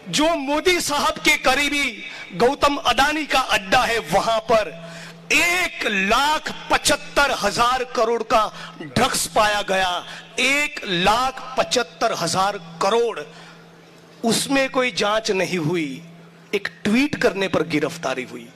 जो मोदी साहब के करीबी गौतम अडानी का अड्डा है, वहां पर 1,75,000 करोड़ का ड्रग्स पाया गया। 1,75,000 करोड़, उसमें कोई जांच नहीं हुई, एक ट्वीट करने पर गिरफ्तारी हुई।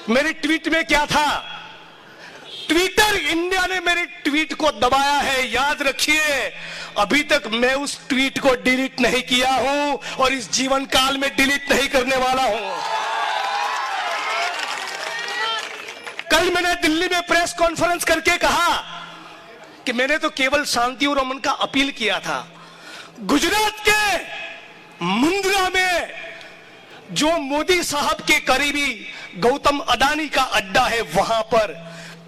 मेरे ट्वीट में क्या था? ट्विटर इंडिया ने मेरे ट्वीट को दबाया है। याद रखिए, अभी तक मैं उस ट्वीट को डिलीट नहीं किया हूं और इस जीवन काल में डिलीट नहीं करने वाला हूं। कल मैंने दिल्ली में प्रेस कॉन्फ्रेंस करके कहा कि मैंने तो केवल शांति और अमन का अपील किया था। गुजरात के मुंद्रा में जो मोदी साहब के करीबी गौतम अडानी का अड्डा है, वहां पर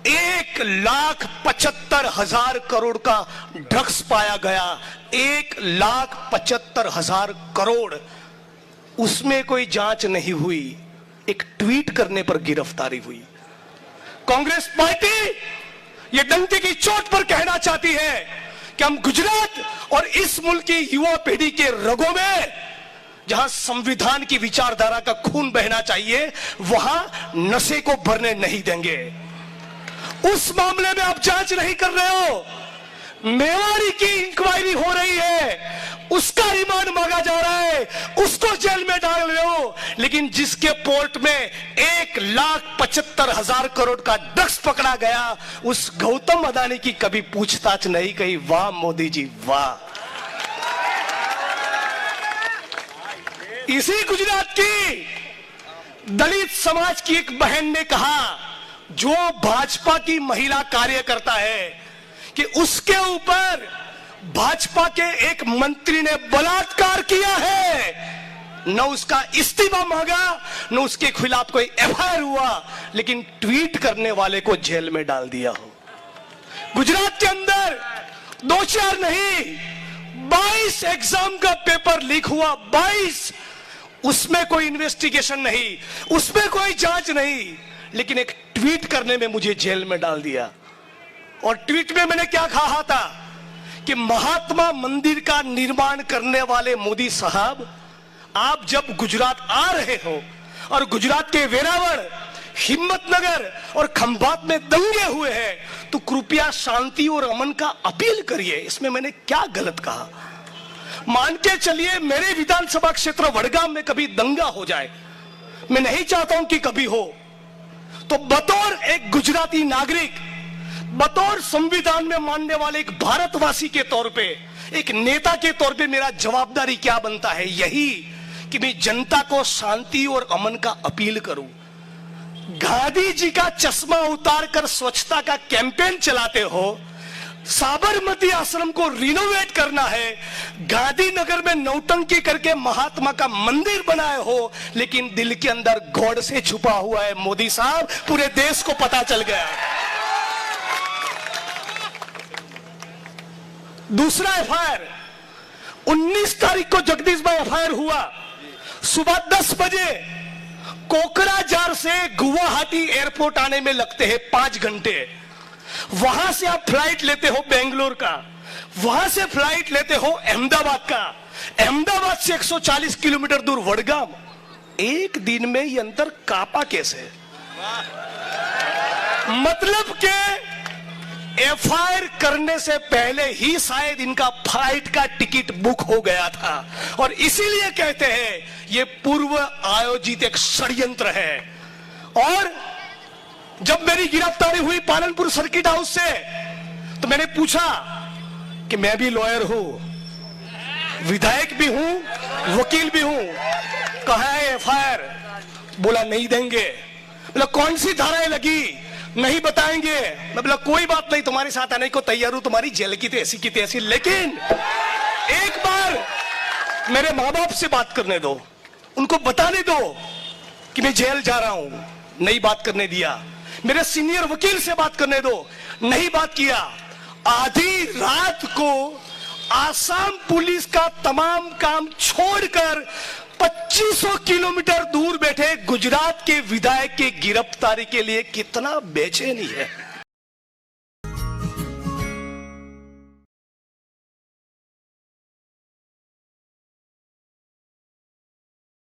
1,75,000 करोड़ का ड्रग्स पाया गया। 1,75,000 करोड़, उसमें कोई जांच नहीं हुई, एक ट्वीट करने पर गिरफ्तारी हुई। कांग्रेस पार्टी ये डंके की चोट पर कहना चाहती है कि हम गुजरात और इस मुल्क की युवा पीढ़ी के रगों में जहां संविधान की विचारधारा का खून बहना चाहिए, वहां नशे को भरने नहीं देंगे। उस मामले में आप जांच नहीं कर रहे हो। मेवाड़ी की इंक्वायरी हो रही है, उसका रिमांड मांगा जा रहा है, उसको जेल में डाल रहे हो। लेकिन जिसके पोर्ट में 1,75,000 करोड़ का ड्रग्स पकड़ा गया, उस गौतम अडानी की कभी पूछताछ नहीं कही। वाह मोदी जी, वाह। इसी गुजरात की दलित समाज की एक बहन ने कहा, जो भाजपा की महिला कार्यकर्ता है, कि उसके ऊपर भाजपा के एक मंत्री ने बलात्कार किया है। न उसका इस्तीफा मांगा, न उसके खिलाफ कोई एफआईआर हुआ, लेकिन ट्वीट करने वाले को जेल में डाल दिया हो। गुजरात के अंदर 2-4 नहीं, 22 एग्जाम का पेपर लीक हुआ। 22, उसमें कोई इन्वेस्टिगेशन नहीं, उसमें कोई जांच नहीं, लेकिन एक ट्वीट करने में मुझे जेल में डाल दिया। और ट्वीट में मैंने क्या कहा था कि महात्मा मंदिर का निर्माण करने वाले मोदी साहब, आप जब गुजरात आ रहे हो और गुजरात के वेरावल, हिम्मतनगर और खंभात में दंगे हुए हैं, तो कृपया शांति और अमन का अपील करिए। इसमें मैंने क्या गलत कहा? मान के चलिए मेरे विधानसभा क्षेत्र वडगाम में कभी दंगा हो जाए, मैं नहीं चाहता हूं कि कभी हो, तो बतौर एक गुजराती नागरिक, बतौर संविधान में मानने वाले एक भारतवासी के तौर पे, एक नेता के तौर पे मेरा जवाबदारी क्या बनता है? यही कि मैं जनता को शांति और अमन का अपील करूं। गांधी जी का चश्मा उतार कर स्वच्छता का कैंपेन चलाते हो, साबरमती आश्रम को रिनोवेट करना है, गांधीनगर में नौटंकी करके महात्मा का मंदिर बनाए हो, लेकिन दिल के अंदर गॉड से छुपा हुआ है मोदी साहब, पूरे देश को पता चल गया। दूसरा एफआईआर 19 तारीख को जगदीश भाई एफआईआर हुआ। सुबह 10 बजे कोकराझार से गुवाहाटी एयरपोर्ट आने में लगते हैं 5 घंटे। वहां से आप फ्लाइट लेते हो बेंगलोर का, वहां से फ्लाइट लेते हो अहमदाबाद का, अहमदाबाद से 140 किलोमीटर दूर वडगाम। एक दिन में ये अंतर कापा कैसे? मतलब के एफआईआर करने से पहले ही शायद इनका फ्लाइट का टिकट बुक हो गया था, और इसीलिए कहते हैं ये पूर्व आयोजित एक षड्यंत्र है। और जब मेरी गिरफ्तारी हुई पालनपुर सर्किट हाउस से, तो मैंने पूछा कि मैं भी लॉयर हूं, विधायक भी हूं, वकील भी हूं, कहा है एफआईआर? बोला नहीं देंगे। बोला कौन सी धाराएं लगी? नहीं बताएंगे। मैं बोला कोई बात नहीं, तुम्हारे साथ आने को तैयार हूं, तुम्हारी जेल की तैसी की तैसी, लेकिन एक बार मेरे माँ बाप से बात करने दो, उनको बताने दो कि मैं जेल जा रहा हूं। नहीं बात करने दिया। मेरे सीनियर वकील से बात करने दो, नहीं बात किया। आधी रात को आसाम पुलिस का तमाम काम छोड़कर 2500 किलोमीटर दूर बैठे गुजरात के विधायक की गिरफ्तारी के लिए कितना बेचैनी है।